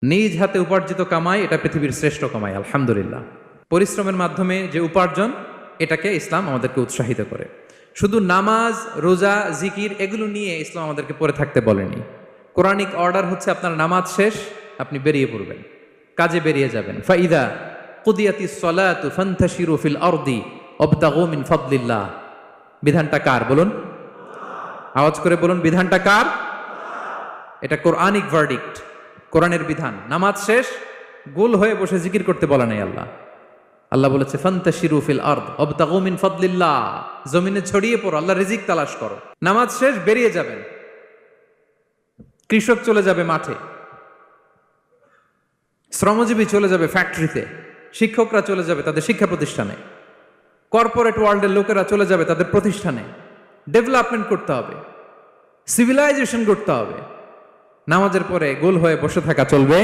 নিজ হাতে উপার্জিত কামাই এটা পৃথিবীর শ্রেষ্ঠ কামাই, আলহামদুলিল্লাহ। পরিশ্রমের মাধ্যমে যে উপার্জন, এটাকে ইসলাম আমাদেরকে উৎসাহিত করে। শুধু নামাজ, রোজা, জিকির এগুলো নিয়ে ইসলাম আমাদেরকে পড়ে থাকতে বলেনি। কোরআনিক অর্ডার হচ্ছে আপনার নামাজ শেষ, আপনি বেরিয়ে পড়বেন, কাজে বেরিয়ে যাবেন। ফাইদা কুদিয়াতিস সালাতু ফান্তাশিরু ফিল আরদি ওয়াবতাগু মিন ফাদলিল্লাহ। বিধানটা কার বলুন? আওয়াজ করে বলুন, বিধানটা কার? এটা কোরআনিক ভার্ডিক্ট, কোরআনের বিধান। নামাজ শেষ, গোল হয়ে বসে জিকির করতে বলা নাই আল্লাহ। আল্লাহ বলেছে ফান্তাশিরু ফিল আরদ ওয়াবতাগু মিন ফাদলিল্লাহ, জমিনে ছড়িয়ে পড়ো, আল্লাহ রিজিক তালাশ করো। নামাজ শেষ, বেরিয়ে যাবেন। কৃষক চলে যাবে মাঠে, শ্রমজীবী চলে যাবে ফ্যাক্টরিতে, শিক্ষকরা চলে যাবে তাদের শিক্ষা প্রতিষ্ঠানে, কর্পোরেট ওয়ার্ল্ডের লোকেরা চলে যাবে তাদের প্রতিষ্ঠানে। ডেভেলপমেন্ট করতে হবে, সিভিলাইজেশন করতে হবে। নামাজের পরে গোল হয়ে বসে থাকা চলবে